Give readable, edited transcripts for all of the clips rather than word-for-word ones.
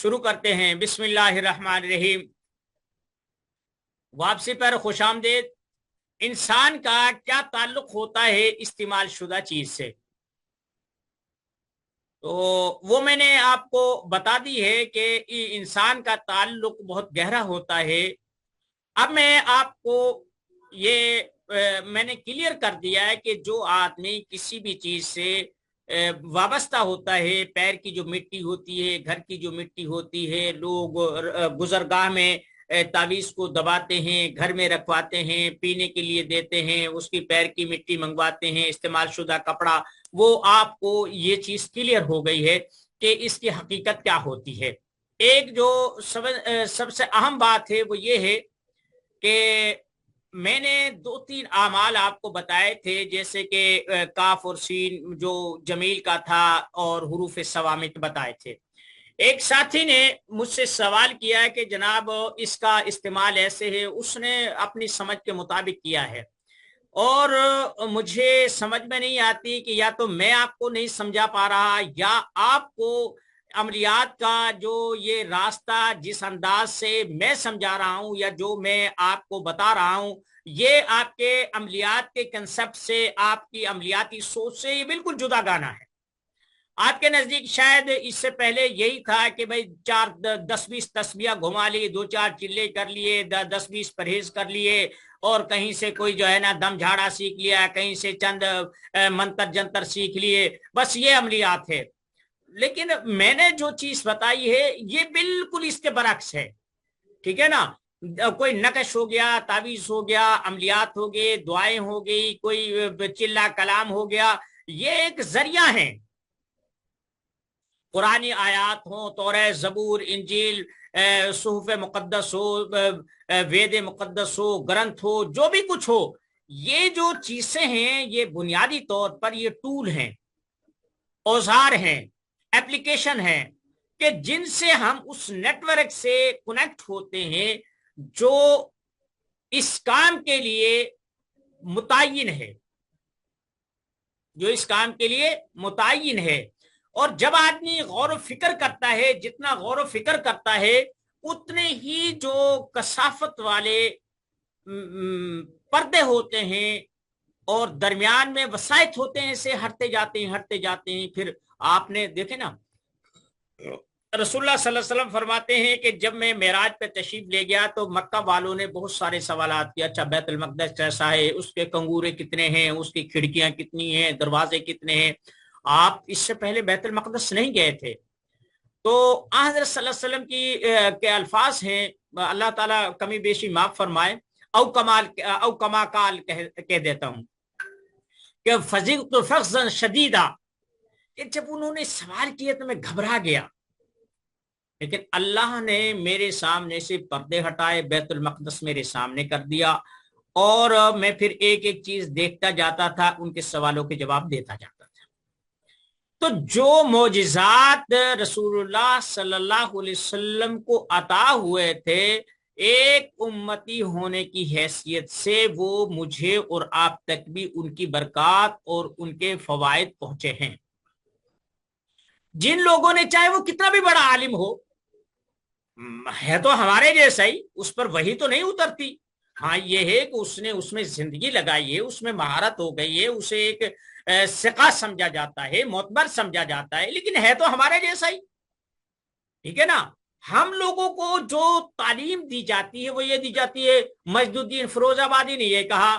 شروع کرتے ہیں۔ بسم اللہ الرحمن الرحیم۔ واپسی پر خوش آمدید۔ انسان کا کیا تعلق ہوتا ہے استعمال شدہ چیز سے؟ تو وہ میں نے آپ کو بتا دی ہے کہ انسان کا تعلق بہت گہرا ہوتا ہے۔ اب میں آپ کو یہ میں نے کلیئر کر دیا ہے کہ جو آدمی کسی بھی چیز سے وابستہ ہوتا ہے، پیر کی جو مٹی ہوتی ہے، گھر کی جو مٹی ہوتی ہے، لوگ گزرگاہ میں تعویذ کو دباتے ہیں، گھر میں رکھواتے ہیں، پینے کے لیے دیتے ہیں، اس کی پیر کی مٹی منگواتے ہیں، استعمال شدہ کپڑا، وہ آپ کو یہ چیز کلیئر ہو گئی ہے کہ اس کی حقیقت کیا ہوتی ہے۔ ایک جو سب سے اہم بات ہے وہ یہ ہے کہ میں نے 2-3 اعمال آپ کو بتائے تھے، جیسے کہ کاف اور سین جو جمیل کا تھا، اور حروف صوامت بتائے تھے۔ ایک ساتھی نے مجھ سے سوال کیا ہے کہ جناب اس کا استعمال ایسے ہے، اس نے اپنی سمجھ کے مطابق کیا ہے، اور مجھے سمجھ میں نہیں آتی کہ یا تو میں آپ کو نہیں سمجھا پا رہا، یا آپ کو عملیات کا جو یہ راستہ جس انداز سے میں سمجھا رہا ہوں یا جو میں آپ کو بتا رہا ہوں، یہ آپ کے عملیات کے کنسپٹ سے، آپ کی عملیاتی سوچ سے یہ بالکل جدا گانا ہے۔ آپ کے نزدیک شاید اس سے پہلے یہی تھا کہ بھائی 10-20 تسبیحہ گھما لی، 2-4 چلے کر لیے، 10-20 پرہیز کر لیے، اور کہیں سے کوئی جو ہے نا دم جھاڑا سیکھ لیا، کہیں سے چند منتر جنتر سیکھ لیے، بس یہ عملیات ہے۔ لیکن میں نے جو چیز بتائی ہے یہ بالکل اس کے برعکس ہے، ٹھیک ہے نا؟ کوئی نقش ہو گیا، تعویذ ہو گیا، عملیات ہو گئی، دعائیں ہو گئی، کوئی چلا کلام ہو گیا، یہ ایک ذریعہ ہے۔ قرآنی آیات ہوں، تورات، زبور، انجیل، صحف مقدس ہو، وید مقدس ہو، گرنتھ ہو، جو بھی کچھ ہو، یہ جو چیزیں ہیں یہ بنیادی طور پر یہ ٹول ہیں، اوزار ہیں، ایپلیکیشن ہیں، کہ جن سے ہم اس نیٹ ورک سے کنیکٹ ہوتے ہیں جو اس کام کے لیے متعین ہے، جو اس کام کے لیے متعین ہے۔ اور جب آدمی غور و فکر کرتا ہے، جتنا غور و فکر کرتا ہے، اتنے ہی جو کثافت والے پردے ہوتے ہیں اور درمیان میں وسائط ہوتے ہیں، سے ہٹتے جاتے ہیں۔ پھر آپ نے دیکھے نا، رسول اللہ صلی اللہ علیہ وسلم فرماتے ہیں کہ جب میں معراج پہ تشریف لے گیا تو مکہ والوں نے بہت سارے سوالات کیا، اچھا بیت المقدس کیسا ہے، اس کے کنگورے کتنے ہیں، اس کی کھڑکیاں کتنی ہیں، دروازے کتنے ہیں؟ آپ اس سے پہلے بیت المقدس نہیں گئے تھے۔ تو حضرت صلی اللہ علیہ وسلم کے الفاظ ہیں، اللہ تعالیٰ کمی بیشی معاف فرمائے، او کما کال کہہ دیتا ہوں کہ فزعت فزعا شدیدا، کہ جب انہوں نے سوال کیے تو میں گھبرا گیا، لیکن اللہ نے میرے سامنے سے پردے ہٹائے، بیت المقدس میرے سامنے کر دیا، اور میں پھر ایک ایک چیز دیکھتا جاتا تھا، ان کے سوالوں کے جواب دیتا جاتا تھا۔ تو جو معجزات رسول اللہ صلی اللہ علیہ وسلم کو عطا ہوئے تھے ایک امتی ہونے کی حیثیت سے، وہ مجھے اور آپ تک بھی ان کی برکات اور ان کے فوائد پہنچے ہیں۔ جن لوگوں نے، چاہے وہ کتنا بھی بڑا عالم ہو، ہے تو ہمارے جیسا ہی، اس پر وہی تو نہیں اترتی، ہاں یہ ہے کہ اس میں زندگی لگائی ہے، اس میں مہارت ہو گئی ہے، اسے ایک ثقہ سمجھا جاتا ہے، معتبر سمجھا جاتا ہے، لیکن ہے تو ہمارے جیسا ہی، ٹھیک ہے نا؟ ہم لوگوں کو جو تعلیم دی جاتی ہے وہ یہ دی جاتی ہے، مجد الدین فیروز آبادی نے یہ کہا،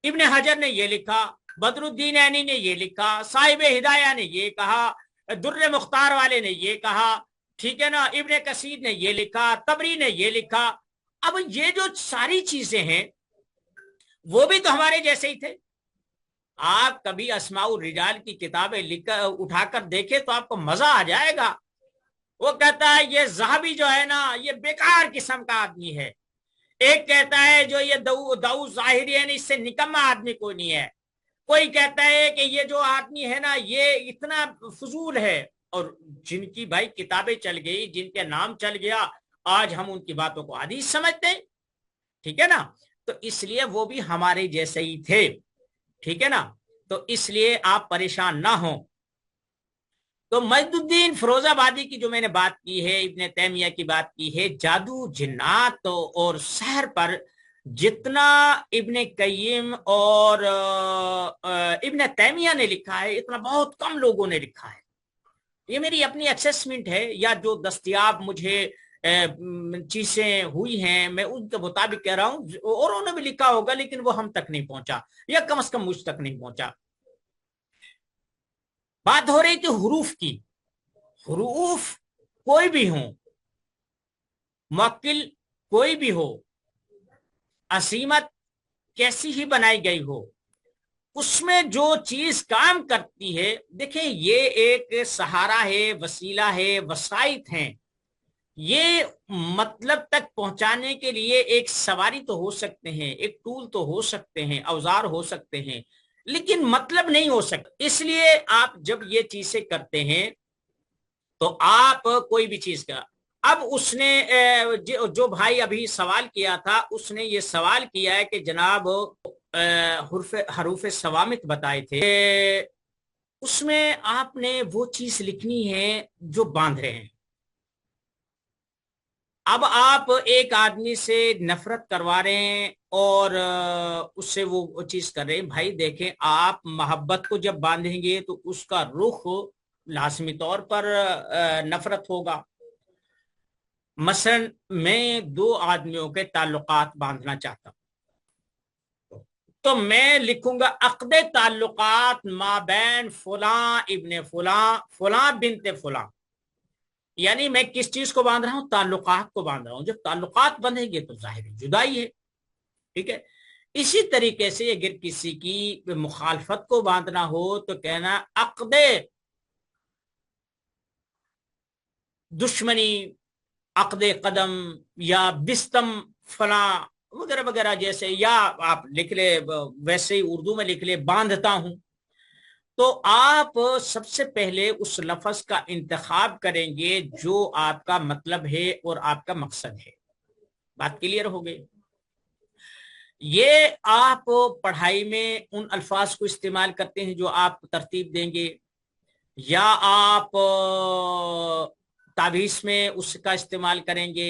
ابن حجر نے یہ لکھا، بدر الدین عینی نے یہ لکھا، صاحب ہدایہ نے یہ کہا، در مختار والے نے یہ کہا، ٹھیک ہے نا، ابن کثیر نے یہ لکھا، طبری نے یہ لکھا۔ اب یہ جو ساری چیزیں ہیں وہ بھی تو ہمارے جیسے ہی تھے۔ آپ کبھی اسماء الرجال کی کتابیں اٹھا کر دیکھیں تو آپ کو مزہ آ جائے گا۔ وہ کہتا ہے یہ ذہبی جو ہے نا یہ بیکار قسم کا آدمی ہے، ایک کہتا ہے جو یہ داؤد ظاہری ہے نا اس سے نکما آدمی کوئی نہیں ہے، کوئی کہتا ہے کہ یہ جو آدمی ہے نا یہ اتنا فضول ہے، اور جن کی بھائی کتابیں چل گئی، جن کے نام چل گیا، آج ہم ان کی باتوں کو حدیث سمجھتے ہیں، ٹھیک ہے نا؟ تو اس لیے وہ بھی ہمارے جیسے ہی تھے، ٹھیک ہے نا؟ تو اس لیے آپ پریشان نہ ہوں۔ تو مجدالدین فیروزآبادی کی جو میں نے بات کی ہے، ابن تیمیہ کی بات کی ہے، جادو جنات اور سحر پر جتنا ابن قیم اور ابن تیمیہ نے لکھا ہے اتنا بہت کم لوگوں نے لکھا ہے. یہ میری اپنی اسیسمنٹ ہے یا جو دستیاب مجھے چیزیں ہوئی ہیں میں ان کے مطابق کہہ رہا ہوں. اور انہوں نے بھی لکھا ہوگا لیکن وہ ہم تک نہیں پہنچا، یا کم از کم مجھ تک نہیں پہنچا. بات ہو رہی تھی حروف کی. حروف کوئی بھی ہوں، موکل کوئی بھی ہو، عصیمت کیسی ہی بنائی گئی ہو، اس میں جو چیز کام کرتی ہے، دیکھیں یہ ایک سہارا ہے، وسیلہ ہے، وسائط ہیں. یہ مطلب تک پہنچانے کے لیے ایک سواری تو ہو سکتے ہیں، ایک ٹول تو ہو سکتے ہیں، اوزار ہو سکتے ہیں، لیکن مطلب نہیں ہو سکتا. اس لیے آپ جب یہ چیزیں کرتے ہیں تو آپ کوئی بھی چیز کا. اب اس نے جو بھائی ابھی سوال کیا تھا اس نے یہ سوال کیا ہے کہ جناب حروف صوامت بتائے تھے، اس میں آپ نے وہ چیز لکھنی ہے جو باندھ رہے ہیں. اب آپ ایک آدمی سے نفرت کروا رہے ہیں اور اس سے وہ چیز کر رہے ہیں. بھائی دیکھیں، آپ محبت کو جب باندھیں گے تو اس کا رخ لازمی طور پر نفرت ہوگا. مثلا میں دو آدمیوں کے تعلقات باندھنا چاہتا ہوں تو میں لکھوں گا عقد تعلقات مابین فلاں ابن فلاں فلاں بنت فلاں. یعنی میں کس چیز کو باندھ رہا ہوں؟ تعلقات کو باندھ رہا ہوں. جب تعلقات بندھیں گے تو ظاہر جدائی ہے. ٹھیک ہے. اسی طریقے سے اگر کسی کی مخالفت کو باندھنا ہو تو کہنا عقد دشمنی، عقد قدم، یا بستم فلاں وغیرہ وغیرہ جیسے، یا آپ لکھ لے ویسے ہی اردو میں لکھ لے باندھتا ہوں. تو آپ سب سے پہلے اس لفظ کا انتخاب کریں گے جو آپ کا مطلب ہے اور آپ کا مقصد ہے. بات کلیئر ہو گئی؟ یہ آپ پڑھائی میں ان الفاظ کو استعمال کرتے ہیں جو آپ ترتیب دیں گے، یا آپ تعویذ میں اس کا استعمال کریں گے،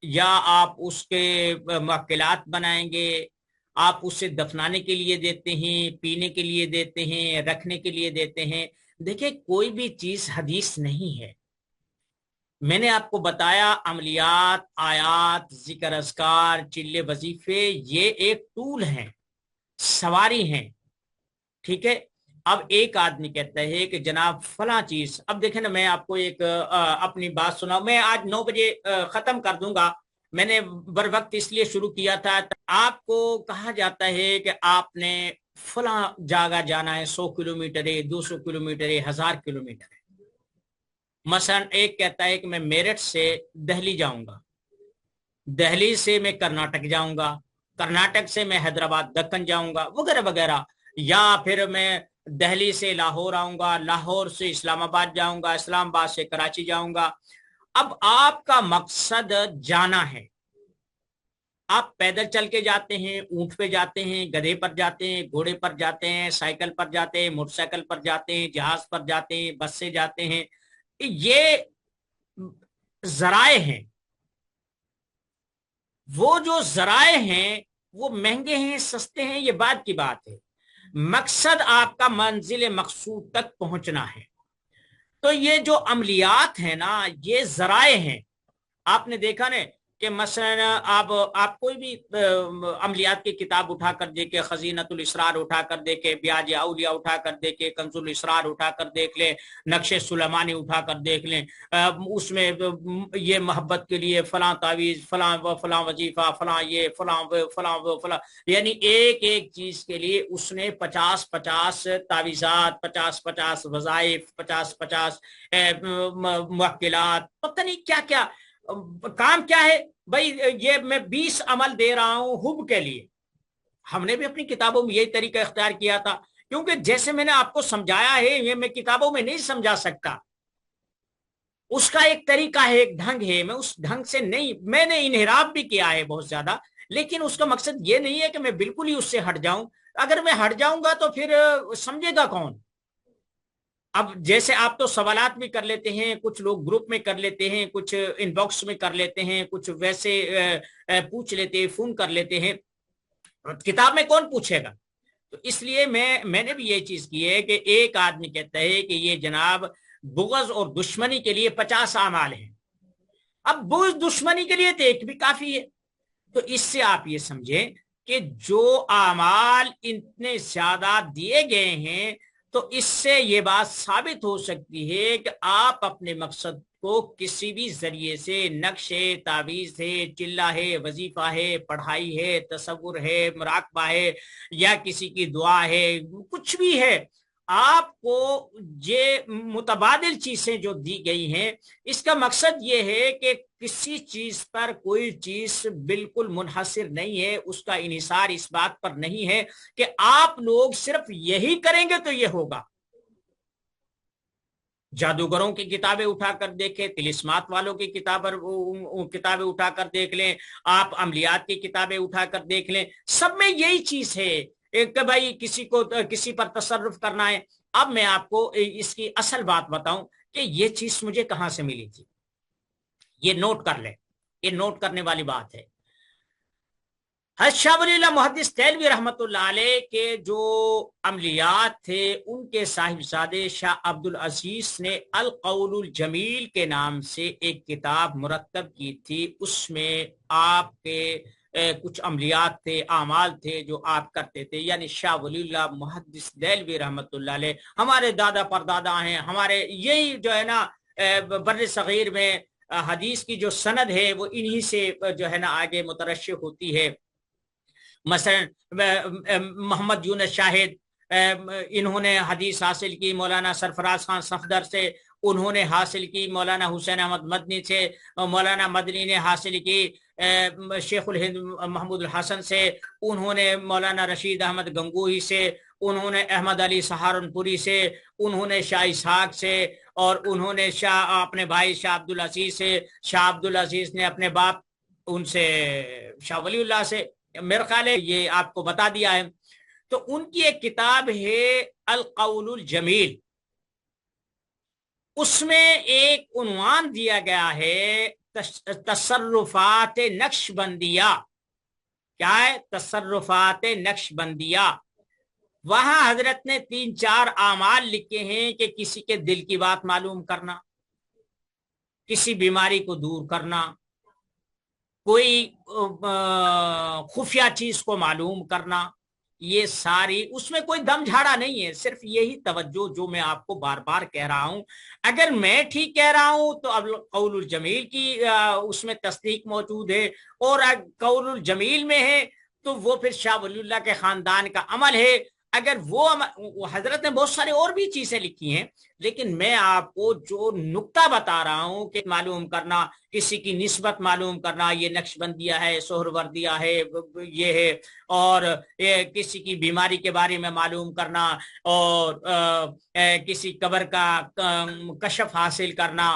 یا آپ اس کے موکلات بنائیں گے. آپ اسے دفنانے کے لیے دیتے ہیں، پینے کے لیے دیتے ہیں، رکھنے کے لیے دیتے ہیں. دیکھیں کوئی بھی چیز حدیث نہیں ہے. میں نے آپ کو بتایا عملیات، آیات، ذکر اذکار، چلے وظیفے یہ ایک ٹول ہیں، سواری ہیں. ٹھیک ہے. اب ایک آدمی کہتا ہے کہ جناب فلاں چیز، اب دیکھیں نا میں آپ کو ایک اپنی بات سنا. میں آج 9 بجے ختم کر دوں گا. میں نے بر وقت اس لیے شروع کیا تھا. آپ کو کہا جاتا ہے کہ آپ نے فلاں جگہ جانا ہے، 100 کلومیٹر ہے، 200 کلومیٹر ہے، 1000 کلومیٹر ہے. مثلا ایک کہتا ہے کہ میں میرٹھ سے دہلی جاؤں گا، دہلی سے میں کرناٹک جاؤں گا، کرناٹک سے میں حیدرآباد دکن جاؤں گا وغیرہ وغیرہ. یا پھر میں دہلی سے لاہور آؤں گا، لاہور سے اسلام آباد جاؤں گا، اسلام آباد سے کراچی جاؤں گا. اب آپ کا مقصد جانا ہے. آپ پیدل چل کے جاتے ہیں، اونٹ پہ جاتے ہیں، گدھے پر جاتے ہیں، گھوڑے پر جاتے ہیں، سائیکل پر جاتے ہیں، موٹر سائیکل پر جاتے ہیں، جہاز پر جاتے ہیں، بس سے جاتے ہیں. یہ ذرائع ہیں. وہ جو ذرائع ہیں وہ مہنگے ہیں، سستے ہیں، یہ بات کی بات ہے. مقصد آپ کا منزل مقصود تک پہنچنا ہے. تو یہ جو عملیات ہیں نا یہ ذرائع ہیں. آپ نے دیکھا نا کہ مثلا آپ کوئی بھی عملیات کی کتاب اٹھا کر دیکھیں، خزینۃ الاسرار اٹھا کر دیکھیں، بیاج اولیاء اٹھا کر دیکھیں، کنز الاسرار اٹھا کر دیکھ لیں، نقش سلیمانی اٹھا کر دیکھ لیں. اس میں یہ محبت کے لیے فلاں تعویذ، فلاں فلاں وظیفہ، فلاں یہ، فلاں فلاں فلاں، یعنی ایک ایک چیز کے لیے اس نے 50 تعویذات، 50 وظائف، 50 موکلات، پتہ نہیں کیا کیا کام کیا ہے. بھائی یہ میں 20 عمل دے رہا ہوں حب کے لیے. ہم نے بھی اپنی کتابوں میں یہی طریقہ اختیار کیا تھا، کیونکہ جیسے میں نے آپ کو سمجھایا ہے یہ میں کتابوں میں نہیں سمجھا سکتا. اس کا ایک طریقہ ہے، ایک ڈھنگ ہے. میں اس ڈھنگ سے نہیں، میں نے انحراف بھی کیا ہے بہت زیادہ، لیکن اس کا مقصد یہ نہیں ہے کہ میں بالکل ہی اس سے ہٹ جاؤں. اگر میں ہٹ جاؤں گا تو پھر سمجھے گا کون؟ اب جیسے آپ تو سوالات بھی کر لیتے ہیں، کچھ لوگ گروپ میں کر لیتے ہیں، کچھ ان باکس میں کر لیتے ہیں، کچھ ویسے پوچھ لیتے ہیں، فون کر لیتے ہیں، کتاب میں کون پوچھے گا؟ تو اس لیے میں نے بھی یہ چیز کی ہے کہ ایک آدمی کہتا ہے کہ یہ جناب بغض اور دشمنی کے لیے 50 اعمال ہیں، اب بغض دشمنی کے لیے تو ایک بھی کافی ہے۔ تو اس سے آپ یہ سمجھیں کہ جو اعمال اتنے زیادہ دیے گئے ہیں، تو اس سے یہ بات ثابت ہو سکتی ہے کہ آپ اپنے مقصد کو کسی بھی ذریعے سے، نقش ہے، تعویذ ہے، چلہ ہے، وظیفہ ہے، پڑھائی ہے، تصور ہے، مراقبہ ہے، یا کسی کی دعا ہے، کچھ بھی ہے، آپ کو یہ متبادل چیزیں جو دی گئی ہیں، اس کا مقصد یہ ہے کہ کسی چیز پر کوئی چیز بالکل منحصر نہیں ہے، اس کا انحصار اس بات پر نہیں ہے کہ آپ لوگ صرف یہی کریں گے تو یہ ہوگا۔ جادوگروں کی کتابیں اٹھا کر دیکھیں، طلسمات والوں کی کتابیں اٹھا کر دیکھ لیں، آپ عملیات کی کتابیں اٹھا کر دیکھ لیں، سب میں یہی چیز ہے کہ بھائی کسی پر تصرف کرنا ہے۔ اب میں آپ کو اس کی اصل بات بتاؤں کہ یہ چیز مجھے کہاں سے ملی تھی، یہ نوٹ کر لیں، یہ نوٹ کرنے والی بات ہے۔ حضرت شاہ ولی اللہ محدث دہلوی رحمت اللہ علیہ کے جو عملیات تھے، ان کے صاحبزادے شاہ عبد العزیز نے القول الجمیل کے نام سے ایک کتاب مرتب کی تھی۔ اس میں آپ کے کچھ عملیات تھے، اعمال تھے جو آپ کرتے تھے، یعنی شاہ ولی اللہ محدث دہلوی رحمت اللہ علیہ ہمارے دادا پردادا ہیں، ہمارے یہی جو ہے نا بر صغیر میں حدیث کی جو سند ہے وہ انہی سے جو ہے نا آگے مترشح ہوتی ہے۔ مثلا محمد یونس شاہد، انہوں نے حدیث حاصل کی مولانا سرفراز خان صفدر سے، انہوں نے حاصل کی مولانا حسین احمد مدنی سے، مولانا مدنی نے حاصل کی شیخ الہند محمود الحسن سے، انہوں نے مولانا رشید احمد گنگوہی سے، انہوں نے احمد علی سہارنپوری سے، انہوں نے شاہ اسحاق سے، اور انہوں نے اپنے بھائی شاہ عبدالعزیز سے، شاہ عبدالعزیز نے اپنے باپ ان سے شاہ ولی اللہ سے، میرا خیال ہے یہ آپ کو بتا دیا ہے۔ تو ان کی ایک کتاب ہے القول الجمیل، اس میں ایک عنوان دیا گیا ہے تصرفات نقش بندیہ۔ کیا ہے؟ تصرفات نقش بندیہ۔ وہاں حضرت نے 3-4 اعمال لکھے ہیں کہ کسی کے دل کی بات معلوم کرنا، کسی بیماری کو دور کرنا، کوئی خفیہ چیز کو معلوم کرنا، یہ ساری، اس میں کوئی دم جھاڑا نہیں ہے، صرف یہی توجہ جو میں آپ کو بار بار کہہ رہا ہوں۔ اگر میں ٹھیک کہہ رہا ہوں تو اب قول الجمیل کی اس میں تصدیق موجود ہے، اور قول الجمیل میں ہے تو وہ پھر شاہ ولی اللہ کے خاندان کا عمل ہے۔ اگر وہ حضرت نے بہت سارے اور بھی چیزیں لکھی ہیں، لیکن میں آپ کو جو نقطہ بتا رہا ہوں کہ معلوم کرنا، کسی کی نسبت معلوم کرنا، یہ نقش بندیہ ہے، سہروردیہ ہے، یہ ہے، اور کسی کی بیماری کے بارے میں معلوم کرنا، اور کسی قبر کا کشف حاصل کرنا،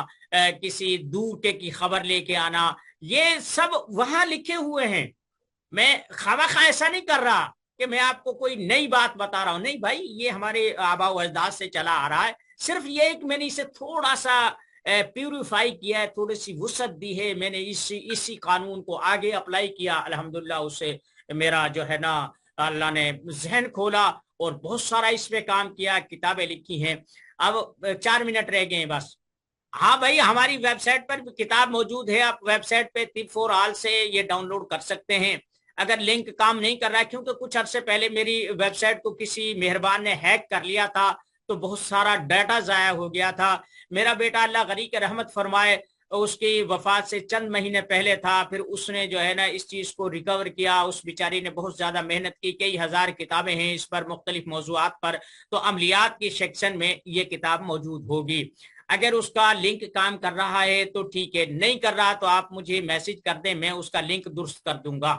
کسی دور کے کی خبر لے کے آنا، یہ سب وہاں لکھے ہوئے ہیں۔ میں خواہ ایسا نہیں کر رہا کہ میں آپ کو کوئی نئی بات بتا رہا ہوں، نہیں بھائی، یہ ہمارے آباء و اجداد سے چلا آ رہا ہے، صرف یہ کہ میں نے اسے تھوڑا سا پیوریفائی کیا ہے، تھوڑی سی وسعت دی ہے، میں نے اسی قانون کو آگے اپلائی کیا، الحمدللہ اسے میرا جو ہے نا اللہ نے ذہن کھولا اور بہت سارا اس پہ کام کیا، کتابیں لکھی ہیں۔ اب 4 منٹ رہ گئے ہیں بس۔ ہاں بھائی، ہماری ویب سائٹ پر کتاب موجود ہے، آپ ویب سائٹ پہ طب فور آل سے یہ ڈاؤن لوڈ کر سکتے ہیں۔ اگر لنک کام نہیں کر رہا ہے، کیونکہ کچھ عرصے پہلے میری ویب سائٹ کو کسی مہربان نے ہیک کر لیا تھا، تو بہت سارا ڈیٹا ضائع ہو گیا تھا۔ میرا بیٹا اللہ غنی کے رحمت فرمائے، اس کی وفات سے چند مہینے پہلے تھا، پھر اس نے جو ہے نا اس چیز کو ریکور کیا، اس بیچاری نے بہت زیادہ محنت کی، کئی ہزار کتابیں ہیں اس پر مختلف موضوعات پر، تو عملیات کی سیکشن میں یہ کتاب موجود ہوگی۔ اگر اس کا لنک کام کر رہا ہے تو ٹھیک ہے، نہیں کر رہا تو آپ مجھے میسج کر دیں، میں اس کا لنک درست کر دوں گا۔